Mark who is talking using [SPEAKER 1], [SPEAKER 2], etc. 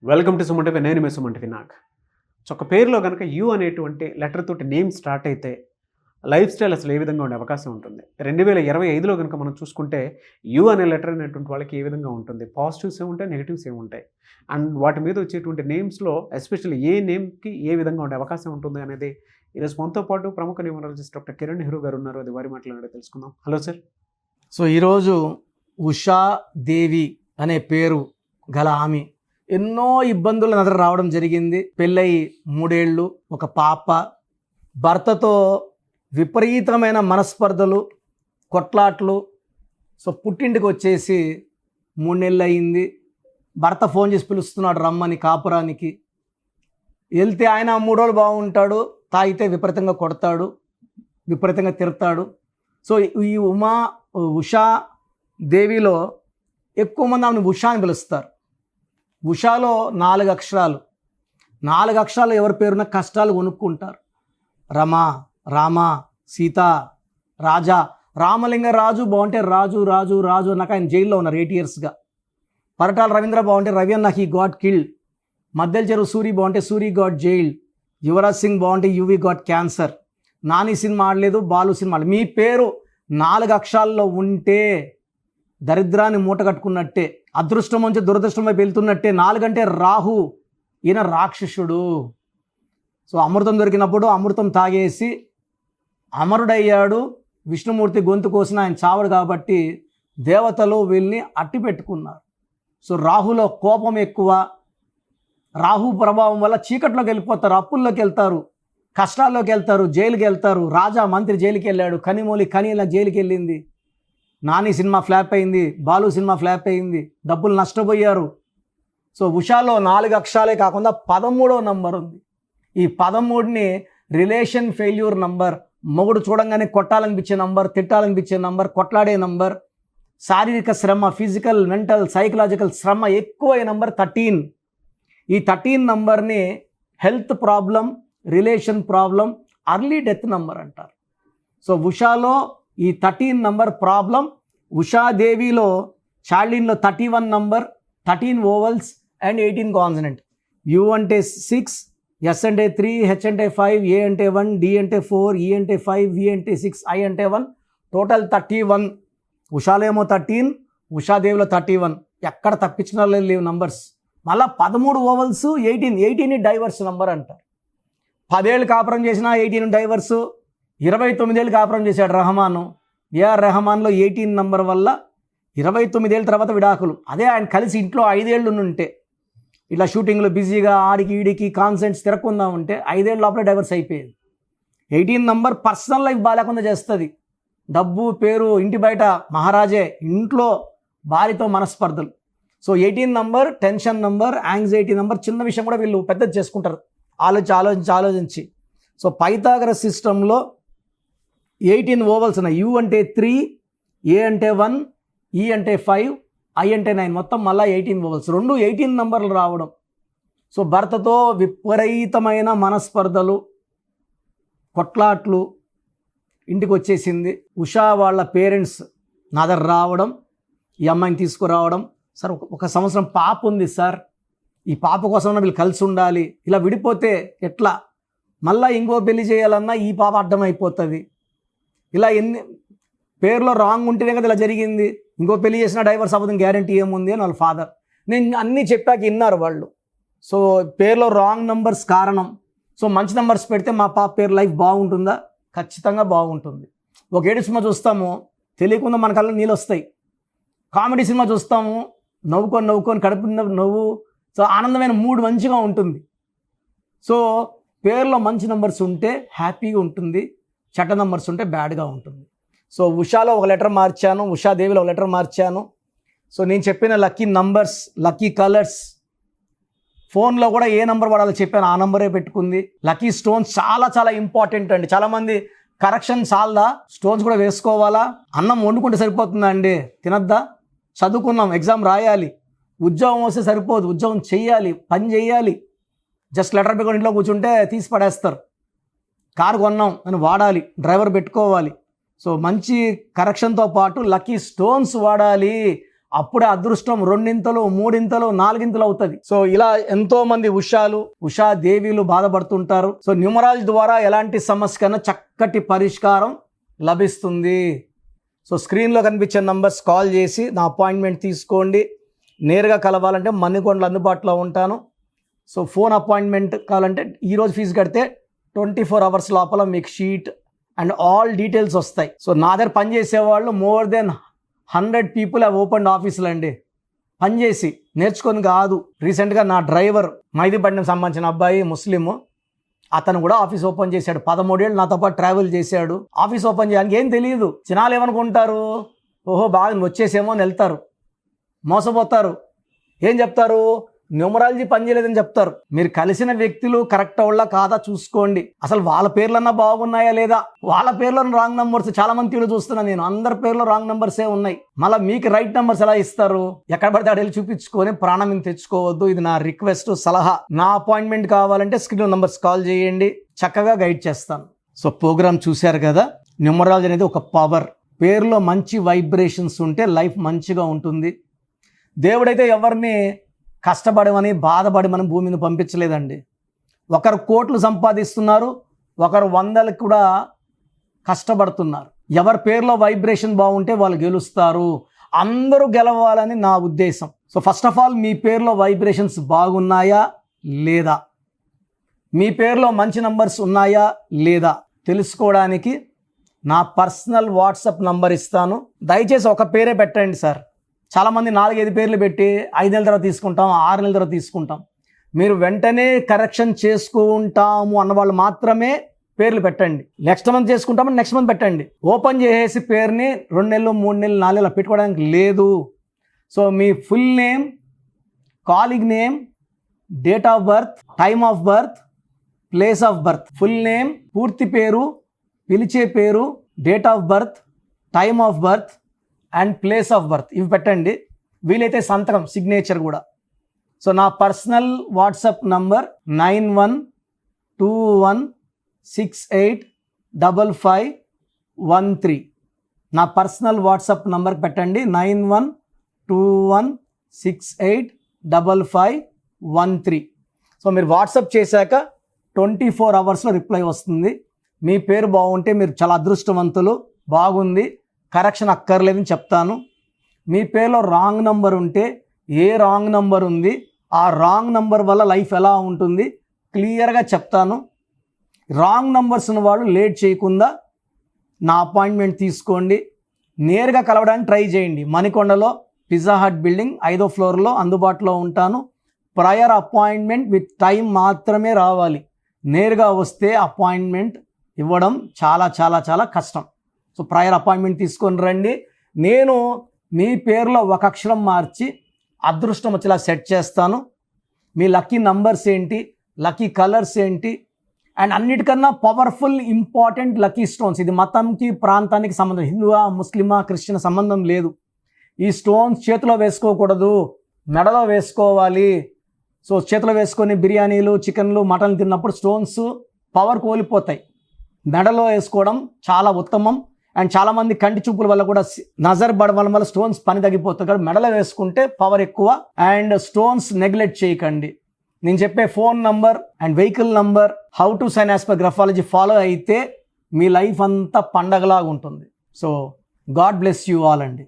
[SPEAKER 1] Welcome to సుమంటివి. నేను మీ సుమంటివి Nag. So ఒక పేరులో కనుక యు అనేటువంటి లెటర్ తోటి నేమ్ స్టార్ట్ అయితే లైఫ్ స్టైల్ అసలు ఏ విధంగా ఉండే అవకాశం ఉంటుంది? 2025లో కనుక మనం చూసుకుంటే యు అనే లెటర్ అనేటువంటి వాళ్ళకి ఏ విధంగా ఉంటుంది? పాజిటివ్స్ ఏముంటాయి, నెగిటివ్స్ ఏముంటాయి, అండ్ వాటి మీద వచ్చేటువంటి నేమ్స్లో ఎస్పెషల్లీ ఏ నేమ్కి ఏ విధంగా ఉండే అవకాశం ఉంటుంది అనేది ఈరోజు మనతో పాటు ప్రముఖ న్యూమరాలజిస్ట్ డాక్టర్ కిరణ్ నెహ్రూ గారు ఉన్నారు. అది వారి మాట్లాడే తెలుసుకుందాం. Hello sir.
[SPEAKER 2] సో ఈరోజు ఉషా దేవి అనే పేరు గల ఆమె ఎన్నో ఇబ్బందుల నగర రావడం జరిగింది. పెళ్ళయి 3 ఏళ్ళు, ఒక పాప, భర్తతో విపరీతమైన మనస్పర్ధలు, కొట్లాట్లు. సో పుట్టింటికి వచ్చేసి 3 నెలలు అయింది. భర్త ఫోన్ చేసి పిలుస్తున్నాడు రమ్మని కాపురానికి. వెళ్తే ఆయన 3 రోజులు బాగుంటాడు, తాగితే విపరీతంగా కొడతాడు, విపరీతంగా తిడతాడు. సో ఈ ఉషా దేవిలో ఎక్కువ మంది ఆమెను ఉషా అని పిలుస్తారు. ఉషాలో 4 అక్షరాలు. 4 అక్షరాలు ఎవరి పేరున కష్టాలు కొనుక్కుంటారు. రమ, రామ, సీత, రాజా. రామలింగ రాజు బాగుంటే రాజు రాజు రాజు నాకు ఆయన జైల్లో ఉన్నారు 8 ఇయర్స్గా. పరటాల రవీంద్ర బాగుంటే రవి అన్న హీ గాట్ కిల్డ్. మద్దెల చెరువు సూరి బాగుంటే సూరి గాట్ జైల్డ్. యువరాజ్ సింగ్ బాగుంటే UV got cancer. Nani cinema ఆడలేదు, బాలు సినిమా ఆడలేదు. మీ పేరు 4 అక్షరాల్లో ఉంటే దరిద్రాన్ని మూట కట్టుకున్నట్టే, అదృష్టం నుంచి దురదృష్టం వైపు వెళ్తున్నట్టే. 4 అంటే రాహు, ఈయన రాక్షసుడు. సో అమృతం దొరికినప్పుడు అమృతం తాగేసి అమరుడయ్యాడు. విష్ణుమూర్తి గొంతు కోసిన ఆయన చావడు కాబట్టి దేవతలు వీళ్ళని అట్టి పెట్టుకున్నారు. సో రాహులో కోపం ఎక్కువ. రాహు ప్రభావం వల్ల చీకట్లోకి వెళ్ళిపోతారు, అప్పుల్లోకి వెళ్తారు, కష్టాల్లోకి వెళ్తారు, జైలుకి వెళ్తారు. రాజా మంత్రి జైలుకి వెళ్ళాడు, కనిమూలి కనీల జైలుకి వెళ్ళింది. నాని సినిమా ఫ్లాప్ అయింది, బాలు సినిమా ఫ్లాప్ అయింది, డబ్బులు నష్టపోయారు. సో ఉషాలో 4 అక్షరాలే కాకుండా 13వ నంబర్ ఉంది. ఈ 13ని రిలేషన్ ఫెయిల్యూర్ నంబర్, మొగుడు చూడంగానే కొట్టాలనిపించే నంబర్, తిట్టాలనిపించే నంబర్, కొట్లాడే నంబర్, శారీరక శ్రమ, ఫిజికల్, మెంటల్, సైకలాజికల్ శ్రమ ఎక్కువ నంబర్ 13. ఈ 13 నంబర్ని health problem, relation problem, early death number అంటారు. సో ఉషాలో ఈ 13 నంబర్ ప్రాబ్లం. ఉషాదేవిలో చార్లిన్లో 31 number, 13 vowels and 18 consonant. U అంటే 6, ఎస్ అంటే 3, హెచ్ అంటే 5, ఏ అంటే 1, డి అంటే 4, ఈ అంటే 5, వి అంటే 6, ఐ అంటే 1, టోటల్ 31. ఉషాలో ఏమో 13, ఉషాదేవిలో 31. ఎక్కడ తప్పించిన లేవు నంబర్స్. మళ్ళీ 13 ఓవల్స్, 18 డైవర్స్ నంబర్ అంటారు. 10 ఏళ్ళు కాపురం చేసిన 18 డైవర్సు. 29 ఏళ్ళు కాపురం చేశాడు రెహమాను. ఏఆర్ రెహమాన్లో 18 నంబర్ వల్ల 29 ఏళ్ళ తర్వాత విడాకులు. అదే ఆయన కలిసి ఇంట్లో 5 ఏళ్ళు ఉంటే, ఇట్లా షూటింగ్లో బిజీగా ఆడికి ఈడికి కాన్సెంట్స్ తిరగకుండా ఉంటే 5 ఏళ్ళ లోపలే డైవర్స్ అయిపోయేది. 18 నంబర్ పర్సనల్ లైఫ్ బాగాలేకుండా చేస్తుంది. డబ్బు, పేరు, ఇంటి బయట మహారాజే, ఇంట్లో భార్యతో మనస్పర్ధలు. So 18 number tension number, anxiety number. చిన్న విషయం కూడా వీళ్ళు పెద్దది చేసుకుంటారు ఆలోచించి. సో పైథాగరస్ సిస్టంలో 18 ఓవల్స్ ఉన్నాయి. యు అంటే 3, ఏ అంటే 1, ఈ అంటే 5, ఐ అంటే 9, మొత్తం మళ్ళీ 18 ఓవల్స్. 18 నంబర్లు రావడం. సో భర్తతో విపరీతమైన మనస్పర్ధలు, కొట్లాట్లు. ఇంటికి వచ్చేసింది. ఉషా వాళ్ళ పేరెంట్స్ నా దగ్గర రావడం, ఈ అమ్మాయిని తీసుకురావడం. సార్ ఒక సంవత్సరం పాప ఉంది సార్, ఈ పాప కోసం వీళ్ళు కలిసి ఉండాలి, ఇలా విడిపోతే ఎట్లా, మళ్ళీ ఇంకో పెళ్లి చేయాలన్నా ఈ పాప అడ్డమైపోతుంది. ఇలా ఎన్ని పేరులో రాంగ్ ఉంటేనే కదా ఇలా జరిగింది. ఇంకో పెళ్లి చేసిన డైవర్స్ అవ్వదని గ్యారంటీ ఏముంది అని వాళ్ళ ఫాదర్. నేను అన్నీ చెప్పాక విన్నారు వాళ్ళు. సో పేరులో రాంగ్ నంబర్స్ కారణం. సో మంచి నంబర్స్ పెడితే మా పాప పేరు లైఫ్ బాగుంటుందా? ఖచ్చితంగా బాగుంటుంది. ఒక ఏడు సినిమా చూస్తాము, తెలియకుండా మన కళ్ళలో నీళ్ళు వస్తాయి. కామెడీ సినిమా చూస్తాము, నవ్వుకొని కడుపు నవ్వు. సో ఆనందమైన మూడ్ మంచిగా ఉంటుంది. సో పేరులో మంచి నంబర్స్ ఉంటే హ్యాపీగా ఉంటుంది, చెడ్డ నంబర్స్ ఉంటే బ్యాడ్గా ఉంటుంది. సో ఉషాలో ఒక లెటర్ మార్చాను, ఉషాదేవిలో ఒక లెటర్ మార్చాను. సో నేను చెప్పిన లక్కీ నంబర్స్, లక్కీ కలర్స్, ఫోన్లో కూడా ఏ నెంబర్ వాడాలో చెప్పాను, ఆ నెంబరే పెట్టుకుంది. లక్కీ స్టోన్స్ చాలా చాలా ఇంపార్టెంట్ అండి. చాలామంది కరెక్షన్ చాలదా, స్టోన్స్ కూడా వేసుకోవాలా? అన్నం వండుకుంటే సరిపోతుందా అండి? తినద్దా? చదువుకున్నాం, ఎగ్జామ్ రాయాలి, ఉద్యోగం వస్తే సరిపోదు, ఉద్యోగం చెయ్యాలి, పని చేయాలి. జస్ట్ లెటర్ పెట్టుకొని ఇంట్లో కూర్చుంటే తీసి పడేస్తారు. కారు కొన్నాం అని వాడాలి, డ్రైవర్ పెట్టుకోవాలి. సో మంచి కరెక్షన్తో పాటు లక్కీ స్టోన్స్ వాడాలి. అప్పుడే అదృష్టం రెండింతలు, మూడింతలు, నాలుగింతలు అవుతుంది. సో ఇలా ఎంతో మంది ఉషా దేవీలు బాధపడుతుంటారు. సో న్యూమరాలజీ ద్వారా ఎలాంటి సమస్యకైనా చక్కటి పరిష్కారం లభిస్తుంది. సో స్క్రీన్లో కనిపించే నంబర్స్ కాల్ చేసి నా అపాయింట్మెంట్ తీసుకోండి. నేరుగా కలవాలంటే మణికొండలో అందుబాటులో ఉంటాను. సో ఫోన్ అపాయింట్మెంట్ కావాలంటే ఈరోజు ఫీజు కడితే 24 hours లోపల మీకు షీట్ అండ్ ఆల్ డీటెయిల్స్ వస్తాయి. సో నా దగ్గర పనిచేసే వాళ్ళు more than 100 people have opened ఆఫీసులు అండి. పనిచేసి నేర్చుకొని కాదు. రీసెంట్గా నా డ్రైవర్ మైదీపట్నం సంబంధించిన అబ్బాయి ముస్లిము, అతను కూడా ఆఫీస్ ఓపెన్ చేశాడు. 13 ఏళ్ళు నాతో పాటు ట్రావెల్ చేశాడు. ఆఫీస్ ఓపెన్ చేయడానికి ఏం తెలియదు. జనాలు ఏమనుకుంటారు, ఓహో బాగా వచ్చేసేమో అని వెళ్తారు, మోసపోతారు. ఏం చెప్తారు, న్యూమరాలజీ పనిచేయలేదని చెప్తారు. మీరు కలిసిన వ్యక్తులు కరెక్ట్ వాళ్ళ కాదా చూసుకోండి. అసలు వాళ్ళ పేర్లన్నా బాగున్నాయా లేదా. వాళ్ళ పేర్లో రాంగ్ నంబర్స్ చాలా మంది చూస్తున్నాను నేను. అందరి పేర్లో రాంగ్ నంబర్సే ఉన్నాయి. మళ్ళీ మీకు రైట్ నంబర్స్ ఎలా ఇస్తారు. ఎక్కడ పడితే అక్కడ వెళ్ళి చూపించుకొని ప్రాణం తెచ్చుకోవద్దు. ఇది నా రిక్వెస్ట్, సలహా. నా అపాయింట్మెంట్ కావాలంటే స్క్రీన్ నంబర్స్ కాల్ చేయండి, చక్కగా గైడ్ చేస్తాను. సో ప్రోగ్రామ్ చూశారు కదా. న్యూమరాలజీ అనేది ఒక పవర్. పేరులో మంచి వైబ్రేషన్స్ ఉంటే లైఫ్ మంచిగా ఉంటుంది. దేవుడైతే ఎవరిని కష్టపడమని బాధపడమని భూమి మీద పంపించలేదండి. ఒకరు కోట్లు సంపాదిస్తున్నారు, ఒకరు 100లకు కూడా కష్టపడుతున్నారు. ఎవరి పేరులో వైబ్రేషన్ బాగుంటే వాళ్ళు గెలుస్తారు. అందరూ గెలవాలని నా ఉద్దేశం. సో ఫస్ట్ ఆఫ్ ఆల్ మీ పేరులో వైబ్రేషన్స్ బాగున్నాయా లేదా, మీ పేరులో మంచి నంబర్స్ ఉన్నాయా లేదా తెలుసుకోవడానికి నా పర్సనల్ వాట్సాప్ నంబర్ ఇస్తాను. దయచేసి ఒక పేరే పెట్టండి సార్. చాలామంది 4-5 పేర్లు పెట్టి 5 నెలల తర్వాత తీసుకుంటాం, 6 నెలల తర్వాత తీసుకుంటాం. మీరు వెంటనే కరెక్షన్ చేసుకుంటాము అన్నవాళ్ళు మాత్రమే పేర్లు పెట్టండి. నెక్స్ట్ మంత్ చేసుకుంటామని నెక్స్ట్ మంత్ పెట్టండి. ఓపెన్ చేసేసి పేరుని 2 నెలలు, 3 నెలలు, 4 నెలలు పెట్టుకోవడానికి లేదు. So me full name, calling name, date of birth, time of birth, place of birth, full name, పూర్తి పేరు, పిలిచే పేరు, date of birth, time of birth and place of birth, ఇవి పెట్టండి. వీలైతే సంతకం, సిగ్నేచర్ కూడా. సో నా పర్సనల్ వాట్సాప్ నంబర్ 9121685513. నా పర్సనల్ వాట్సాప్ నంబర్ పెట్టండి 9121685513. సో మీరు వాట్సాప్ చేశాక 24 hours రిప్లై వస్తుంది. మీ పేరు బాగుంటే మీరు చాలా అదృష్టవంతులు. బాగుంది, కరెక్షన్ అక్కర్లేదని చెప్తాను. మీ పేరులో రాంగ్ నంబర్ ఉంటే ఏ రాంగ్ నంబర్ ఉంది, ఆ రాంగ్ నంబర్ వల్ల లైఫ్ ఎలా ఉంటుంది క్లియర్గా చెప్తాను. రాంగ్ నంబర్స్ ఉన్న వాళ్ళు లేట్ చేయకుండా నా అపాయింట్మెంట్ తీసుకోండి. నేరుగా కలవడానికి ట్రై చేయండి. మణికొండలో పిజ్జా హట్ బిల్డింగ్ 5వ ఫ్లోర్లో అందుబాటులో ఉంటాను. ప్రయర్ అపాయింట్మెంట్ విత్ టైం మాత్రమే రావాలి. నేరుగా వస్తే అపాయింట్మెంట్ ఇవ్వడం చాలా చాలా చాలా కష్టం. సో ప్రయర్ అపాయింట్మెంట్ తీసుకొని రండి. నేను మీ పేరులో ఒక అక్షరం మార్చి అదృష్టం వచ్చేలా సెట్ చేస్తాను. మీ లక్కీ నంబర్స్ ఏంటి, లక్కీ కలర్స్ ఏంటి, అండ్ అన్నిటికన్నా పవర్ఫుల్ ఇంపార్టెంట్ లక్కీ స్టోన్స్. ఇది మతంకి, ప్రాంతానికి సంబంధం, హిందువా, ముస్లిమా, క్రిస్టియన్ సంబంధం లేదు. ఈ స్టోన్స్ చేతిలో వేసుకోకూడదు, మెడలో వేసుకోవాలి. సో చేతిలో వేసుకొని బిర్యానీలు, చికెన్లు, మటన్లు తిన్నప్పుడు స్టోన్స్ పవర్ కోల్పోతాయి. మెడలో వేసుకోవడం చాలా ఉత్తమం. అండ్ చాలామంది కంటి చూపుల వల్ల కూడా నజర్ పడడం వల్ల స్టోన్స్ పని తగ్గిపోతుంది. కాబట్టి మెడలో వేసుకుంటే పవర్ ఎక్కువ. అండ్ స్టోన్స్ నెగ్లెక్ట్ చేయకండి. నేను చెప్పే phone number and vehicle number, how to sign as per graphology follow అయితే మీ లైఫ్ అంతా పండగలాగా ఉంటుంది. So God bless you all అండి.